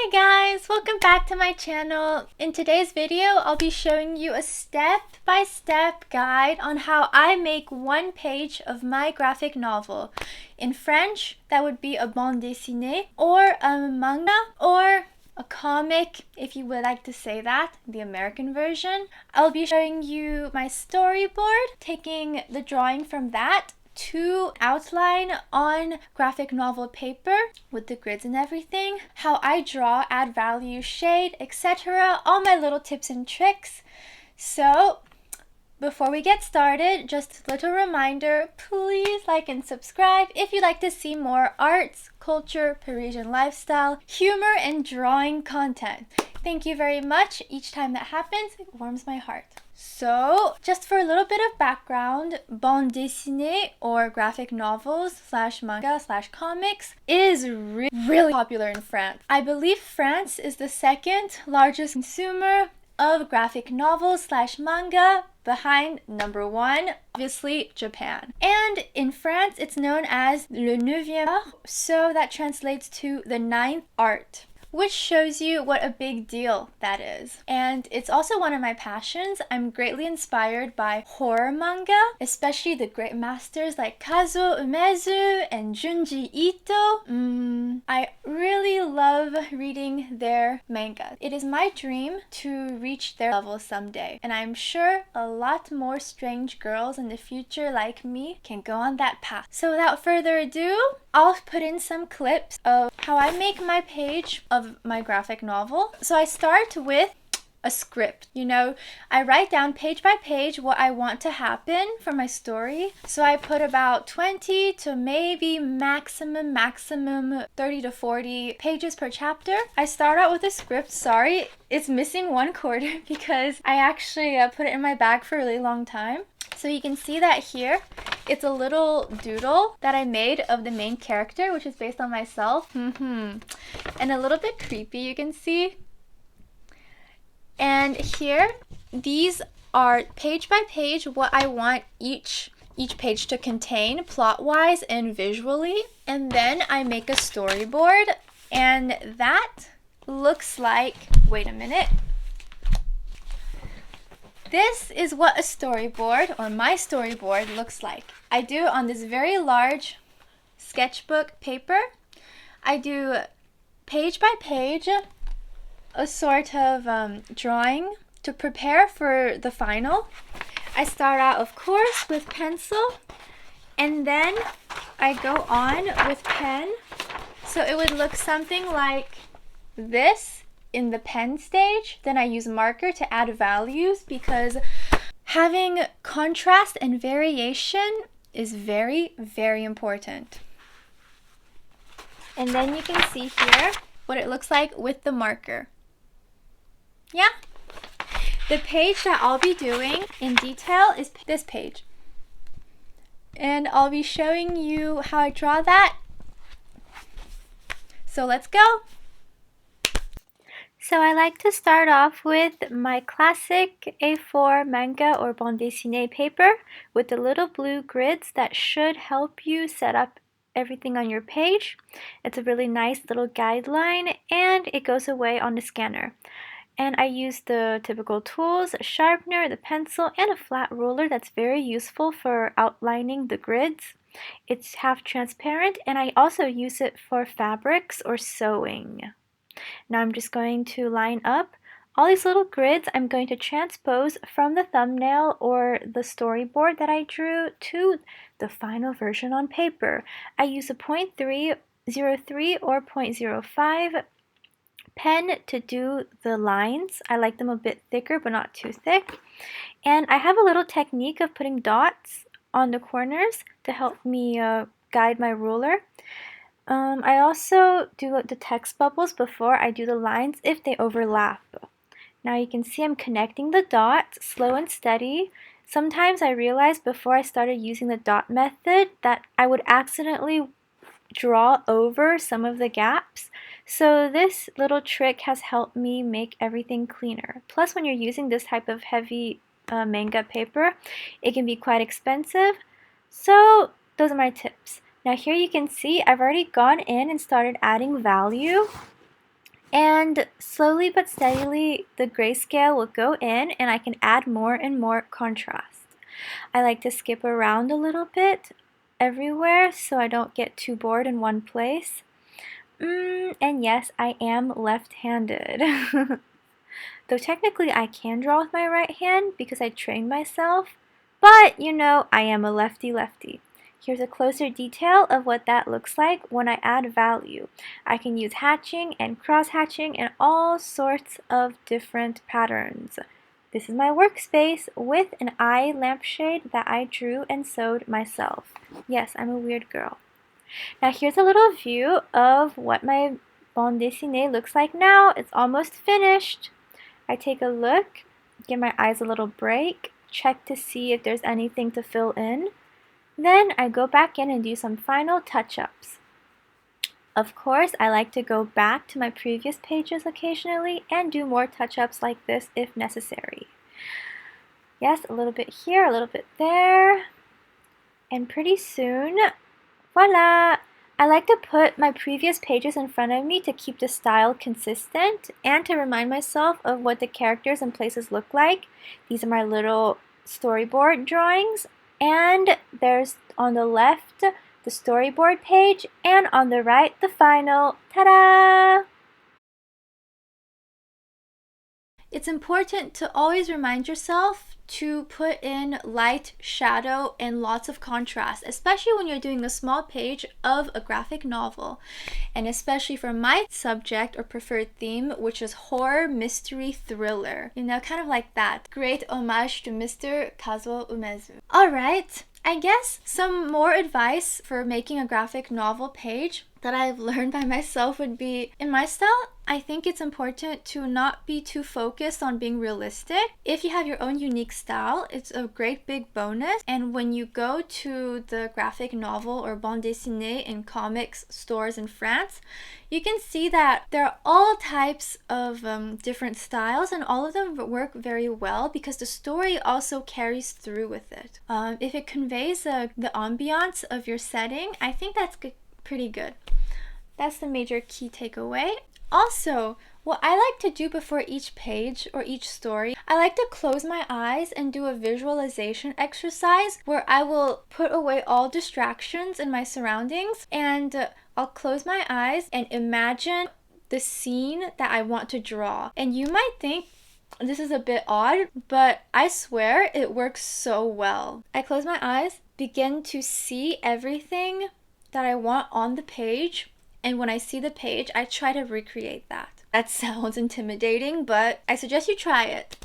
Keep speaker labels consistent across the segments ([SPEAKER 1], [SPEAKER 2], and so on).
[SPEAKER 1] Hey guys, welcome back to my channel. In today's video, I'll be showing you a step-by-step guide on how I make one page of my graphic novel. In French, that would be a bande dessinée or a manga or a comic, if you would like to say that, the American version. I'll be showing you my storyboard, taking the drawing from that to outline on graphic novel paper with the grids and everything, how I draw, add value, shade, etc. All my little tips and tricks. So before we get started, just a little reminder, please like and subscribe if you'd like to see more arts, culture, Parisian lifestyle, humor, and drawing content. Thank you very much. Each time that happens, it warms my heart. So, just for a little bit of background, bande dessinée or graphic novels slash manga slash comics is really popular in France. I believe France is the second largest consumer of graphic novels slash manga, behind number one, obviously Japan. And in France, it's known as le 9e art, so that translates to the ninth art, which shows you what a big deal that is. And it's also one of my passions. I'm greatly inspired by horror manga, especially the great masters like Kazuo Umezu and Junji Ito. I really love reading their manga. It is my dream to reach their level someday, and I'm sure a lot more strange girls in the future like me can go on that path. So without further ado, I'll put in some clips of how I make my page of my graphic novel. So I start with a script. I write down page by page what I want to happen for my story. So I put about 20 to maybe maximum 30 to 40 pages per chapter. I start out with a script. Sorry, it's missing one quarter because I actually put it in my bag for a really long time. So you can see that here. It's a little doodle that I made of the main character, which is based on myself. And a little bit creepy, you can see. And here, these are page by page what I want each page to contain, plot-wise and visually. And then I make a storyboard, and that looks like, wait a minute. This is what a storyboard, or my storyboard, looks like. I do on this very large sketchbook paper. I do page by page a sort of drawing to prepare for the final. I start out, of course, with pencil, and then I go on with pen. So it would look something like this in the pen stage. Then I use marker to add values because having contrast and variation is very, very important. And then you can see here what it looks like with the marker. Yeah? The page that I'll be doing in detail is this page. And I'll be showing you how I draw that. So let's go! So I like to start off with my classic A4 manga or bande dessinée paper with the little blue grids that should help you set up everything on your page. It's a really nice little guideline, and it goes away on the scanner. And I use the typical tools, a sharpener, the pencil, and a flat ruler that's very useful for outlining the grids. It's half transparent, and I also use it for fabrics or sewing. Now I'm just going to line up all these little grids. I'm going to transpose from the thumbnail or the storyboard that I drew to the final version on paper. I use a 0.303 or 0.05 pen to do the lines. I like them a bit thicker but not too thick. And I have a little technique of putting dots on the corners to help me guide my ruler. I also do the text bubbles before I do the lines if they overlap. Now you can see I'm connecting the dots slow and steady. Sometimes I realized before I started using the dot method that I would accidentally draw over some of the gaps. So this little trick has helped me make everything cleaner. Plus, when you're using this type of heavy manga paper, it can be quite expensive. So those are my tips. Now here you can see I've already gone in and started adding value. And slowly but steadily, the grayscale will go in and I can add more and more contrast. I like to skip around a little bit everywhere so I don't get too bored in one place. And yes, I am left-handed. Though technically I can draw with my right hand because I trained myself, but you know, I am a lefty-lefty. Here's a closer detail of what that looks like when I add value. I can use hatching and cross-hatching and all sorts of different patterns. This is my workspace with an eye lampshade that I drew and sewed myself. Yes, I'm a weird girl. Now here's a little view of what my bande dessinée looks like now. It's almost finished. I take a look, give my eyes a little break, check to see if there's anything to fill in. Then I go back in and do some final touch-ups. Of course, I like to go back to my previous pages occasionally and do more touch-ups like this if necessary. Yes, a little bit here, a little bit there. And pretty soon, voila! I like to put my previous pages in front of me to keep the style consistent and to remind myself of what the characters and places look like. These are my little storyboard drawings. And there's on the left the storyboard page, and on the right the final. Ta-da! It's important to always remind yourself to put in light, shadow, and lots of contrast, especially when you're doing a small page of a graphic novel. And especially for my subject or preferred theme, which is horror, mystery, thriller. You know, kind of like that. Great homage to Mr. Kazuo Umezu. Alright, I guess some more advice for making a graphic novel page that I've learned by myself would be, in my style, I think it's important to not be too focused on being realistic. If you have your own unique style, it's a great big bonus. And when you go to the graphic novel or bande dessinée in comics stores in France, you can see that there are all types of different styles, and all of them work very well because the story also carries through with it. If it conveys the ambiance of your setting, I think that's pretty good. That's the major key takeaway. Also, what I like to do before each page or each story, I like to close my eyes and do a visualization exercise where I will put away all distractions in my surroundings, and I'll close my eyes and imagine the scene that I want to draw. And you might think this is a bit odd, but I swear it works so well. I close my eyes, begin to see everything that I want on the page, and when I see the page, I try to recreate that. That sounds intimidating, but I suggest you try it.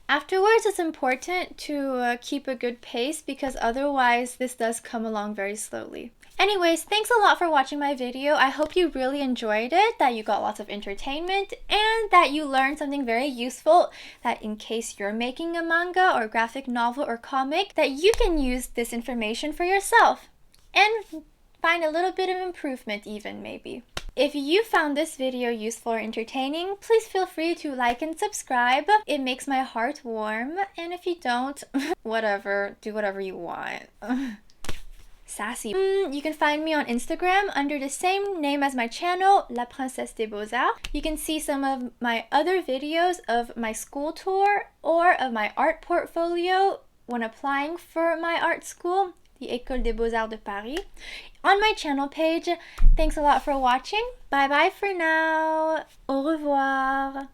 [SPEAKER 1] Afterwards, it's important to keep a good pace because otherwise this does come along very slowly. Anyways, thanks a lot for watching my video. I hope you really enjoyed it, that you got lots of entertainment, and that you learned something very useful, that in case you're making a manga or graphic novel or comic, that you can use this information for yourself and find a little bit of improvement even, maybe. If you found this video useful or entertaining, please feel free to like and subscribe. It makes my heart warm. And if you don't, whatever, do whatever you want. Sassy. You can find me on Instagram under the same name as my channel, La Princesse des Beaux-Arts. You can see some of my other videos of my school tour or of my art portfolio when applying for my art school, the École des Beaux-Arts de Paris, on my channel page. Thanks a lot for watching. Bye bye for now. Au revoir.